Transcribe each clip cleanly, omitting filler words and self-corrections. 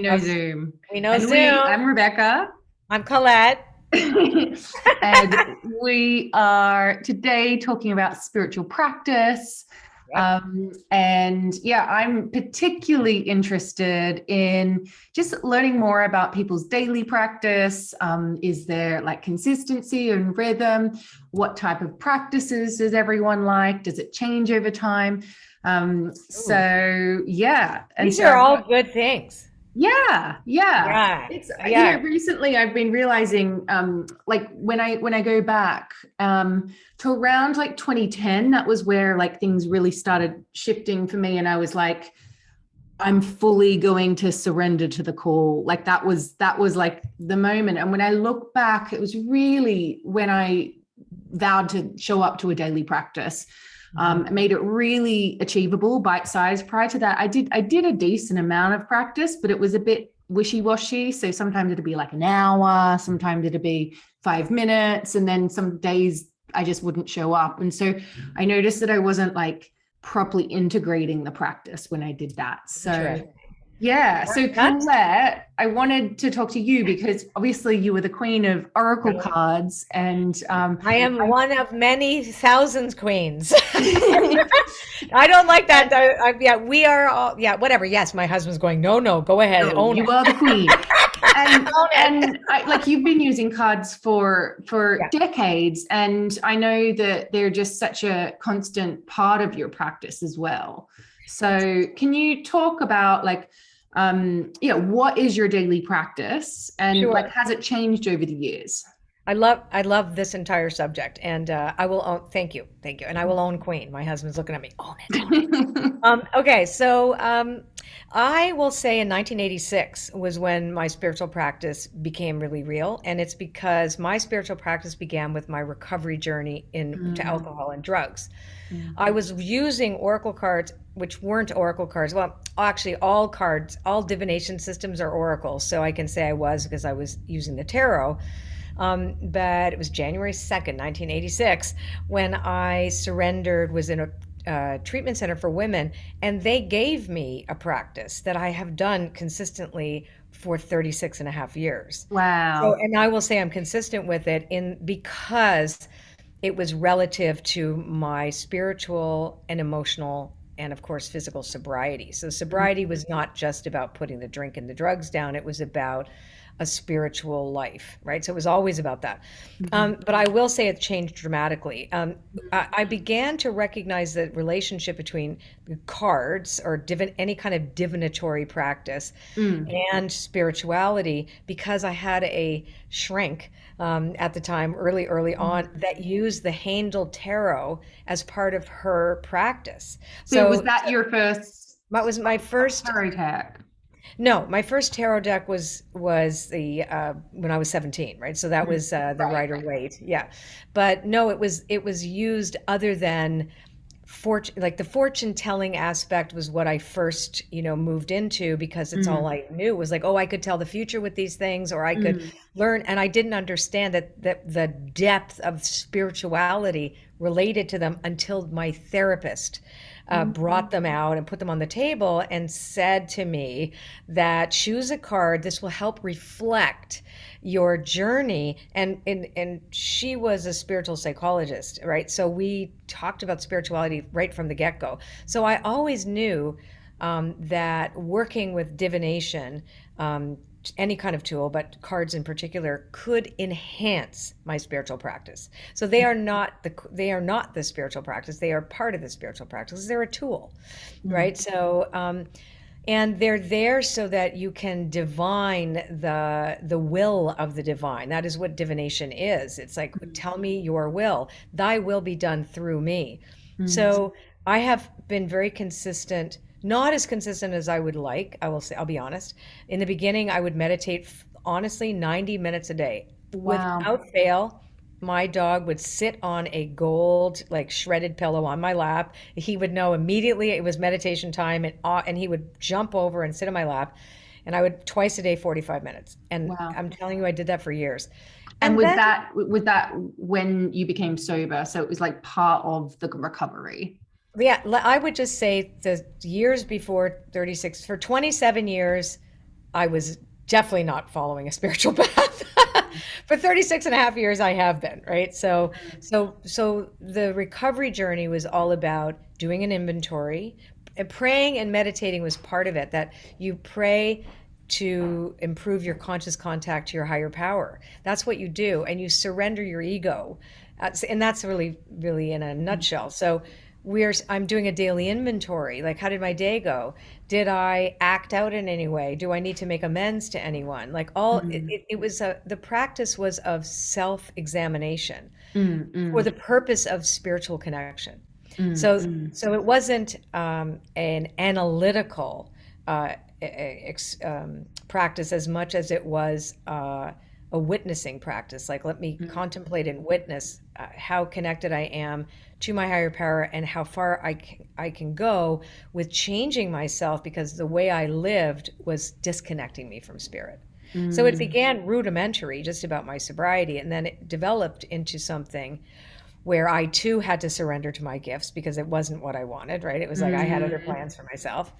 know Zoom. We know And Zoom. I'm Rebecca. I'm Colette. And we are today talking about spiritual practice. Yep. And yeah, I'm particularly interested in just learning more about people's daily practice. Is there like consistency and rhythm? What type of practices does everyone like? Does it change over time? Ooh, So yeah, and these so are I've all got good things. yeah. Yeah. It's Yeah. recently I've been realizing like when I go back to around like 2010, that was where like things really started shifting for me, and I was like, I'm fully going to surrender to the call. Like that was like the moment. And when I look back, it was really when I vowed to show up to a daily practice. Mhm. Made it really achievable, bite sized. Prior to that, I did a decent amount of practice, but it was a bit wishy washy. So sometimes it'd be like an hour, sometimes it'd be 5 minutes, and then some days I just wouldn't show up. And so I noticed that I wasn't like properly integrating the practice when I did that. So Interesting. yeah. So That's Colette, I wanted to talk to you because obviously you were the queen of oracle cards, and I am I. one of many thousands queens. I don't like that. Yeah, we are all, yeah, whatever. Yes, my husband's going, no, no, go ahead, No, own you are the queen. it. And Own it. like you've been using cards for Yeah, decades, and I know that they're just such a constant part of your practice as well. So can you talk about like what is your daily practice, and like sure. has it changed over the years? I love this entire subject, and I will own. Thank you, and I will own Queen. My husband's looking at me. Own it, own it. Okay, so I will say in 1986 was when my spiritual practice became really real, and it's because my spiritual practice began with my recovery journey into Mm, alcohol and drugs. I mm, was using oracle cards, which weren't oracle cards. Well, actually, all cards, all divination systems are oracles, so I can say I was because I was using the tarot. But it was January 2nd, 1986, when I surrendered, was in a treatment center for women, and they gave me a practice that I have done consistently for 36 and a half years. So, wow. and I will say I'm consistent with it in because it was relative to my spiritual and emotional and of course physical sobriety. So sobriety was not just about putting the drink and the drugs down, it was about a spiritual life, right? So it was always about that. Mhm. But I will say it changed dramatically. I began to recognize the relationship between cards or any kind of divinatory practice Mm. and spirituality because I had a shrink at the time, early on, Mm. that used the Handel Tarot as part of her practice. So was So that your first that was my first. tarot deck? No, my first tarot deck was the when I was 17, right? So that Mm. was the Right, Rider right. Waite, yeah. But no, it was used other than fortune, like the fortune telling aspect was what I first, moved into because it's all Mm. I knew was like, oh, I could tell the future with these things, or I could Mm. learn, and I didn't understand that the depth of spirituality related to them until my therapist brought them Mm. out and put them on the table and said to me that choose a card. This will help reflect your journey. And she was a spiritual psychologist, right? So we talked about spirituality right from the get-go. So I always knew that working with divination, any kind of tool, but cards in particular, could enhance my spiritual practice. So they are not the spiritual practice. They are part of the spiritual practice. They're a tool, Mm. right? So and they're there so that you can divine the will of the divine. That is what divination is. It's like, tell me your will. Thy will be done through me. Mm. So I have been very consistent, not as consistent as I would like. I will say, I'll be honest. In the beginning, I would meditate honestly 90 minutes a day Wow. without fail. My dog would sit on a gold, like shredded pillow on my lap. He would know immediately it was meditation time, and he would jump over and sit on my lap. And I would twice a day, 45 minutes. And Wow. I'm telling you, I did that for years. And And was then, that when you became sober? So it was like part of the recovery. yeah, I would just say the years before 36, for 27 years, I was definitely not following a spiritual path. For 36 and a half years, I have been, right? So the recovery journey was all about doing an inventory, and praying and meditating was part of it, that you pray to improve your conscious contact to your higher power. That's what you do, and you surrender your ego. And that's really, really in a nutshell. So I'm doing a daily inventory. Like, how did my day go? Did I act out in any way? Do I need to make amends to anyone? Like, Mm, it was the practice was of self-examination mm, for mm, the purpose of spiritual connection. mm, So, mm, so it wasn't an analytical practice as much as it was a witnessing practice. Like, let me contemplate and witness how connected I am to my higher power, and how far I can go with changing myself, because the way I lived was disconnecting me from spirit. So it mm, began rudimentary, just about my sobriety, and then it developed into something where I too had to surrender to my gifts, because it wasn't what I wanted, right? It was like I had other mm. plans for myself.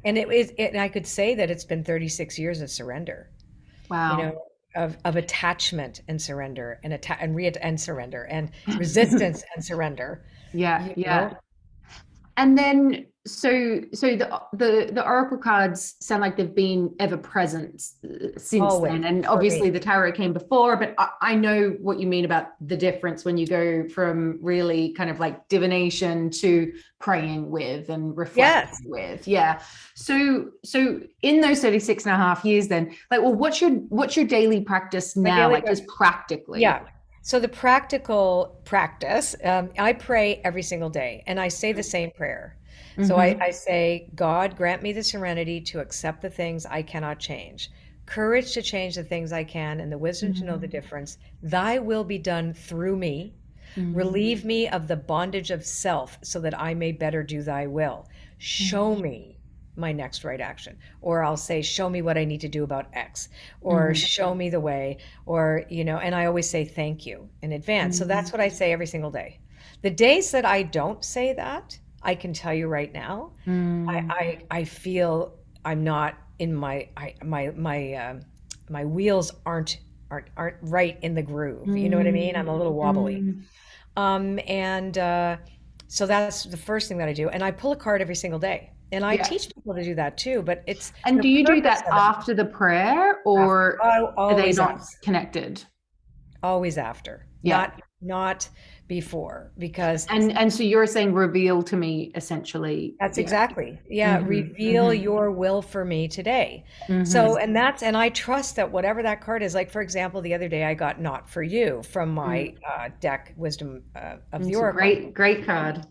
And I could say that it's been 36 years of surrender, you Wow. know, of attachment and surrender, and surrender, and resistance and surrender, Yeah, you yeah. know, And then so the oracle cards sound like they've been ever present since then. always And for me. obviously the tarot came before, but I know what you mean about the difference when you go from really kind of like divination to praying with and reflecting Yes. with. Yeah. So in those 36 and a half years then, like, well, what's your daily practice My now? daily Like just practically. Yeah. So the practical practice, I pray every single day, and I say the same prayer. So Mm-hmm. I say, God, grant me the serenity to accept the things I cannot change, courage to change the things I can, and the wisdom to know the difference. Thy will be done through me. Relieve me of the bondage of self, so that I may better do thy will. Show me my next right action. Or I'll say, show me what I need to do about X, or Mm-hmm. show me the way, or, and I always say thank you in advance. So that's what I say every single day. The days that I don't say that, I can tell you right now, Mm-hmm. I feel I'm not in my wheels aren't right in the groove. You know what I mean? I'm a little wobbly. Mm-hmm. And so that's the first thing that I do. And I pull a card every single day. And I Yeah. teach people to do that too, but it's And the do you do purpose that of it after the prayer after. or Oh, are they always not after. connected? Always after. Yeah. Not before, because And so you're saying reveal to me essentially. that's Yeah. exactly. Yeah, Mm-hmm. reveal Mm-hmm. your will for me today. So, Mm-hmm. and I trust that whatever that card is, like for example, the other day I got not for you from my deck, Wisdom of the It's a Oracle. great, great card.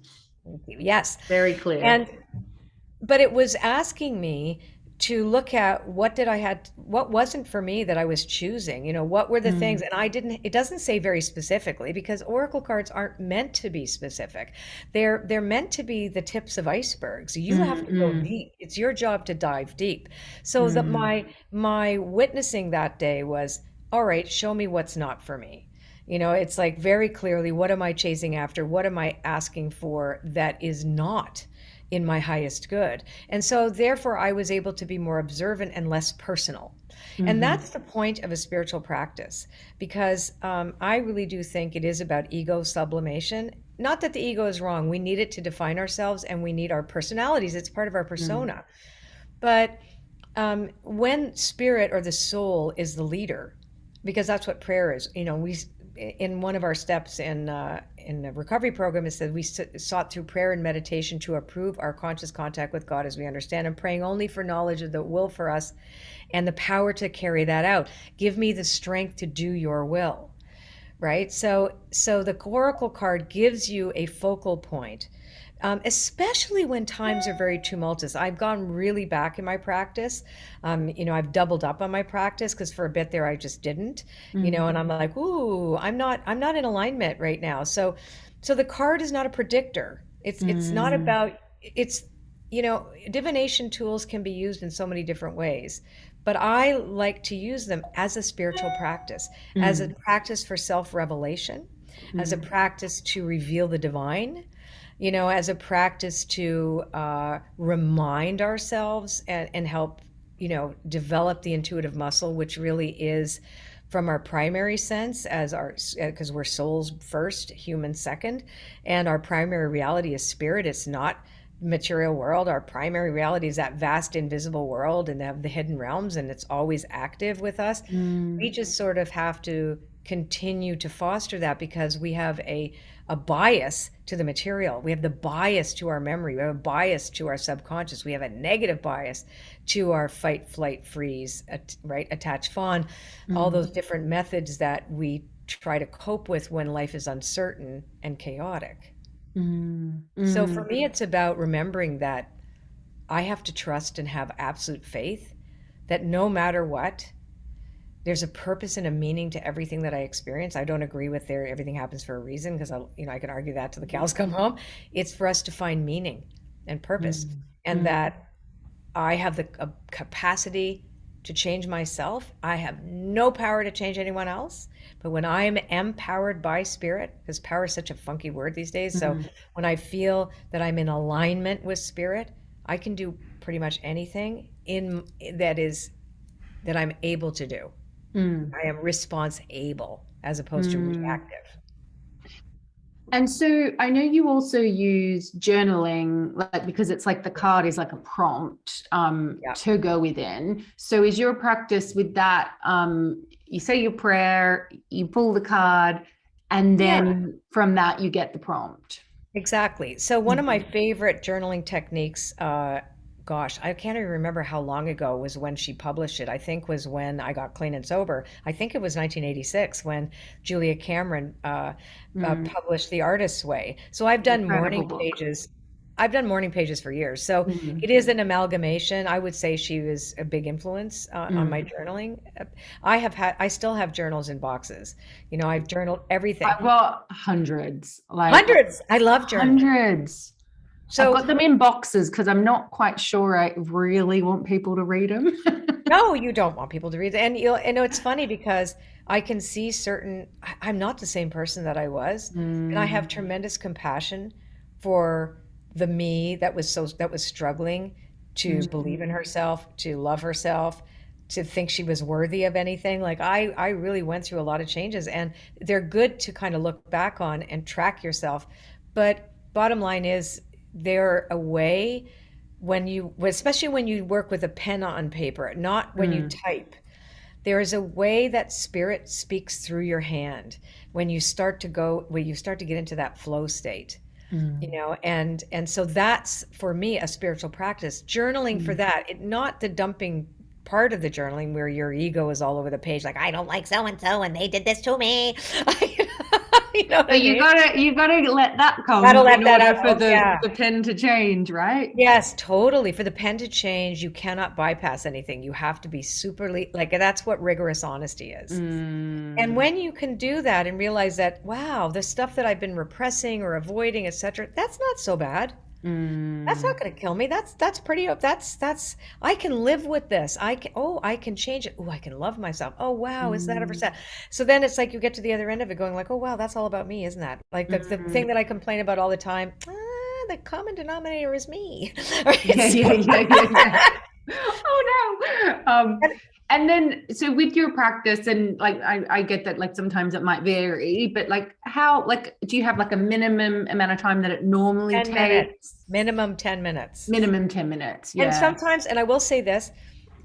Yes. Very clear. And but it was asking me to look at what wasn't for me that I was choosing, what were the things, Mm, and it doesn't say very specifically, because oracle cards aren't meant to be specific. They're meant to be the tips of icebergs. You have mm, to go mm, deep. It's your job to dive deep. So that mm, my witnessing that day was, all right, show me what's not for me. It's like very clearly, what am I chasing after? What am I asking for that is not in my highest good? And so, therefore, I was able to be more observant and less personal. And mm-hmm, that's the point of a spiritual practice, because I really do think it is about ego sublimation. Not that the ego is wrong. We need it to define ourselves, and we need our personalities. It's part of our mm, persona. But when spirit or the soul is the leader, because that's what prayer is. We in one of our steps in the recovery program, it said we sought through prayer and meditation to improve our conscious contact with God as we understand, and praying only for knowledge of the will for us and the power to carry that out. Give me the strength to do your will. Right. So the oracle card gives you a focal point, especially when times are very tumultuous. I've gone really back in my practice. I've doubled up on my practice, because for a bit there I just didn't, mm, and I'm like, ooh, I'm not in alignment right now. So the card is not a predictor. It's not mm, about it's divination tools can be used in so many different ways, but I like to use them as a spiritual practice, as a mm, practice for self-revelation, as a mm, practice to reveal the divine, as a practice to remind ourselves and help, develop the intuitive muscle, which really is from our primary sense as our, because we're souls first, humans second, and our primary reality is spirit. It's not material world. Our primary reality is that vast invisible world and the hidden realms, and it's always active with us. We Mm, just sort of have to continue to foster that because we have a bias to the material. We have the bias to our memory. We have a bias to our subconscious. We have a negative bias to our fight, flight, freeze, right? Attach, fawn, all mm, those different methods that we try to cope with when life is uncertain and chaotic. mm, So for mm, me, it's about remembering that I have to trust and have absolute faith that no matter what, there's a purpose and a meaning to everything that I experience. I don't agree with everything happens for a reason because I can argue that till the cows come home. It's for us to find meaning and purpose, mm, and mm, that I have the capacity to change myself. I have no power to change anyone else. But when I am empowered by spirit, because power is such a funky word these days. So mm, when I feel that I'm in alignment with spirit, I can do pretty much anything in that I'm able to do. mm, I am response able as opposed to mm. reactive. And so I know you also use journaling, like because it's like the Yeah. card is like a prompt Yeah. to go within. So is your practice with that, you say your prayer, you pull the card, and Yeah. then from that you get the prompt. Exactly. So one of my Mhm. favorite journaling techniques, gosh, I can't even remember how long ago was when she published it. I think was when I got clean and sober. I think it was 1986 when Julia Cameron Mm, published The Artist's Way. So I've done incredible morning book. pages. I've done morning pages for years. So Mm, it is an amalgamation. I would say she was a big influence on my mm. journaling. I still have journals in boxes. I've journaled everything. I've got hundreds, like Hundreds. I love journaling. hundreds. I've So got them in boxes because I'm not quite sure I really want people to read them. no, you don't want people to read it. And it's funny because I can see I'm not the same person that I was. And I have Mm, tremendous compassion for the me that was struggling to believe in mm, herself, to love herself, to think she was worthy of anything. Like I really went through a lot of changes and they're good to kind of look back on and track yourself. But bottom line is they're a way especially when you work with a pen on paper, not when you mm, type, there is a way that spirit speaks through your hand when you start to get into that flow state, mm, and so that's for me a spiritual practice. Journaling for mm. that, not the dumping part of the journaling where your ego is all over the page, like I don't like so and so and they did this to me. You know what I But mean? you gotta let that Gotta come let in that out. order for Oh yeah. the pen to change, right? Yes, totally. For the pen to change, you cannot bypass anything. You have to be like that's what rigorous honesty is. And Mm, when you can do that and realize that, wow, the stuff that I've been repressing or avoiding, etc., that's not so bad. That's mm, not going to kill me. That's pretty. That's I can live with this. I can change it. Oh, I can love myself. Oh, wow, is that ever mm, sad? So then it's like you get to the other end of it going like, oh, wow, that's all about me, isn't that? Like the mm. thing that I complain about all the time, the common denominator is me. Right? Yeah, So, yeah, yeah, yeah, yeah. Oh no. and, And then so with your practice and like I get that like sometimes it might vary, but like how like do you have like a minimum amount of time that it normally 10 minutes, takes? minimum 10 minutes. Minimum 10 minutes. And Yeah. sometimes, and I will say this,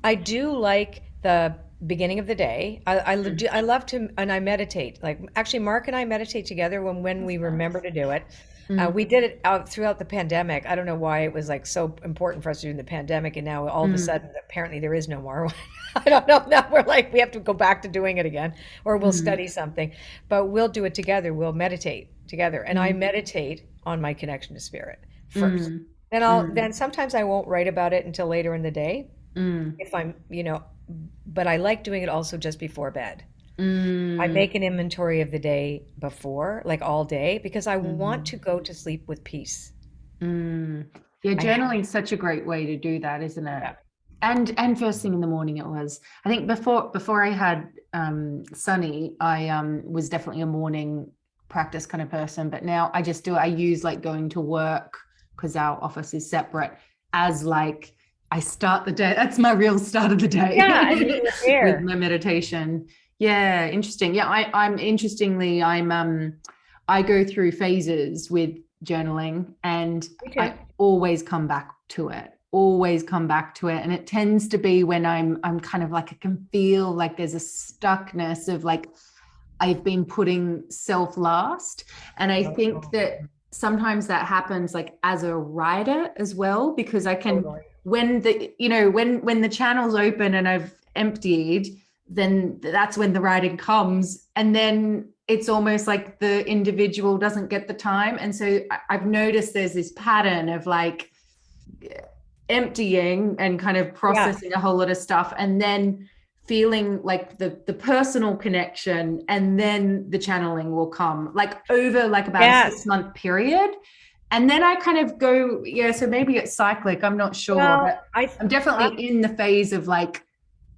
I do like the beginning of the day. I love to, and I meditate. Like actually, Mark and I meditate together when That's we remember nice. to do it. Mm, We did it out throughout the pandemic. I don't know why it was like so important for us to do in the pandemic, and now all of a mm, sudden, apparently there is no more. I don't know. Now we're like we have to go back to doing it again, or we'll mm, study something, but we'll do it together. We'll meditate together, and I mm, meditate on my connection to spirit first. mm, Then mm, sometimes I won't write about it until later in the day mm, if but I like doing it also just before bed. I mm, make an inventory of the day before, like all day, because I want mm, to go to sleep with peace. mm. Yeah, I have, journaling is such a great way to do that, isn't it? yeah. And first thing in the morning it was. I think before I had Sunny, I was definitely a morning practice kind of person, but now I use like going to work because our office is separate as like I start the day. That's my real start of the Yeah, and you day were with there. my meditation. Yeah, interesting. Yeah, I'm interestingly, I go through phases with journaling, and Me too. I always come back to it. Always come back to it. And it tends to be when I'm kind of like, I can feel like there's a stuckness of like I've been putting self last. And I think Oh, that sometimes that happens like as a writer as well, because I can, totally. when the, when the channel's open and I've emptied, then that's when the writing comes. And then it's almost like the individual doesn't get the time. And so I've noticed there's this pattern of like emptying and kind of Yeah. processing a whole lot of stuff, and then feeling like the personal connection, and then the channeling will come like over like about a six Yes. month period. And then I kind of go, yeah, so maybe it's cyclic, I'm not sure, Well, but I'm definitely in the phase of like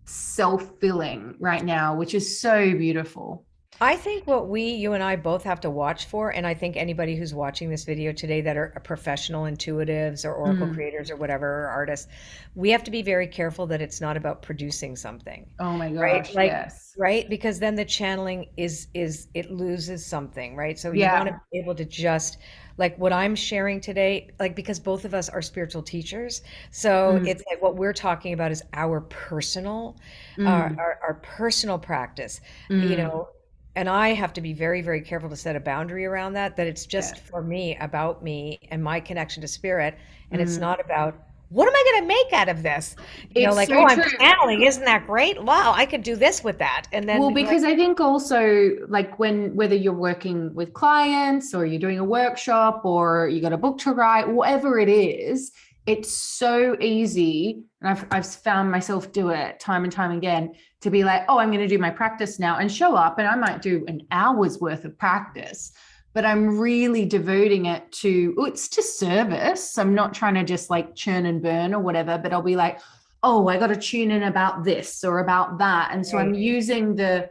self-filling right now, which is so beautiful. I think what you and I both have to watch for, and I think anybody who's watching this video today that are professional intuitives or oracle Mm. creators or whatever, or artists, we have to be very careful that it's not about producing something, Oh my right? gosh, Like, yes. right? Because then the channeling is it loses something, right? So you want to Yeah. be able to just like what I'm sharing today, like because both of us are spiritual teachers. So Mm. it's like what we're talking about is our personal, Mm. our personal practice, you Mm. know, and I have to be very, very careful to set a boundary around that, that it's Yeah. just for me, about me and my connection to spirit. And it's Mm. not about what am I going to make out of this? It's Like, so oh, I'm true. channeling. Isn't that great? Wow, I could do this with that. And Well, then, like, because I think also like when whether you're working with clients or you're doing a workshop or you got a book to write, whatever it is, it's so easy. And I've found myself do it time and time again to be like, oh, I'm going to do my practice now and show up. And I might do an hour's worth of practice, but I'm really devoting it to, oh, it's to service. I'm not trying to just like churn and burn or whatever, but I'll be like, oh, I got to tune in about this or about that. And so I'm right, using the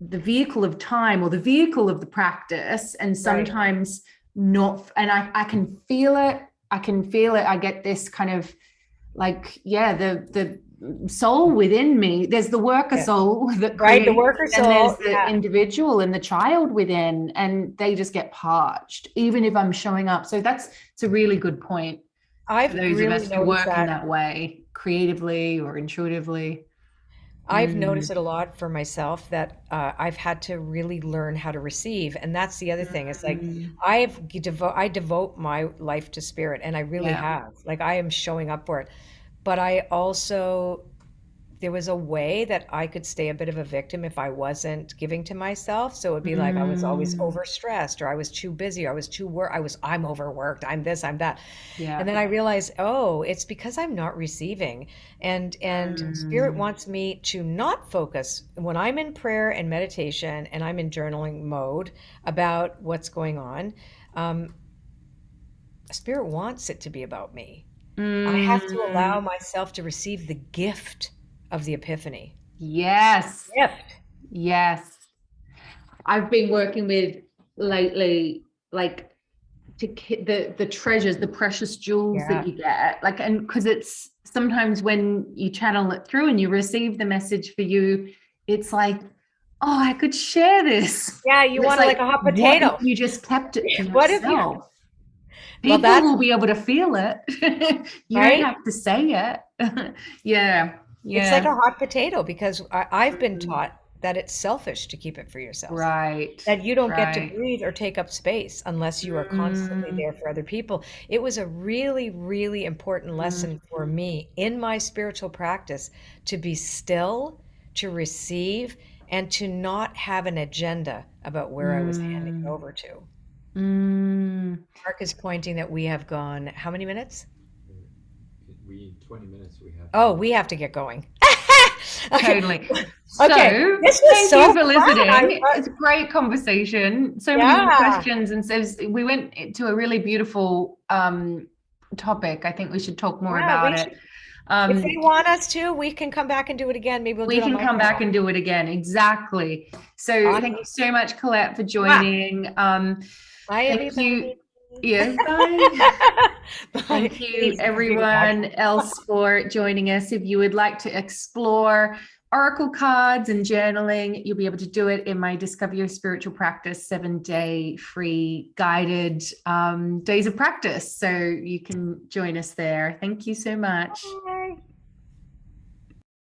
vehicle of time or the vehicle of the practice, and right. sometimes not, and I can feel it. I can feel it. I get this kind of like, yeah, the soul within me. There's the worker Yeah. soul that Right. The creates, worker and there's soul. the Yeah. individual and the child within, and they just get parched, even if I'm showing up. So it's a really good point for I've those of really us who noticed work in that. that way, creatively or intuitively. I've Mm. noticed it a lot for myself that I've had to really learn how to receive, and that's the other thing. It's like Mm. I devote my life to spirit, and I really Yeah. have. Like I am showing up for it, but I also there was a way that I could stay a bit of a victim if I wasn't giving to myself. So it would be like I was always Mm. overstressed, or I was too busy, or I was too I'm overworked, I'm this, I'm that. And Yeah. then I realized, oh, it's because I'm not receiving. And spirit Mm. wants me to not focus when I'm in prayer and meditation and I'm in journaling mode about what's going on. Um, spirit wants it to be about me. I have to allow Mm. myself to receive the gift of the epiphany. Yes. Gift. Yes. I've been working with lately, like the treasures, the precious jewels that Yeah. you get, like, and because it's sometimes when you channel it through and you receive the message for you, it's like, oh, I could share this. Yeah, you It's want it like like, a hot what if potato. you just kept it for What if you, yourself? well, People that's will be able to feel it. You don't right. have to say it. Yeah. It's like Yeah. a hot potato because I've been Mhm. taught that it's selfish to keep it for yourself, Right. that you don't get to Right. breathe or take up space unless you are constantly Mm. there for other people. It was a really, really important Mm. lesson for me in my spiritual practice to be still, to receive, and to not have an agenda about where I was handing it Mm. over to. Mm. Mark is pointing that we have gone how many minutes? We 20 minutes we have to Oh, go. we have to get going. Okay. Totally. Okay. So, This was thank so you for fun. listening. It's a great conversation. So many more Yeah. questions, and so we went to a really beautiful topic. I think we should talk more Yeah, about we it. should. If they Um, want us to, we can come back and do it again. Maybe we'll do we it on can my come back channel. and do it again. Exactly. So, thank Awesome. you so much, Colette, for Mwah. joining. Bye, Thank you. everybody. Yeah, bye. Bye. Thank you, Denise, it's a beautiful- everyone else, for joining us. If you would like to explore oracle cards and journaling, you'll be able to do it in my Discover Your Spiritual Practice 7-day free guided days of practice. So you can join us there. Thank you so much.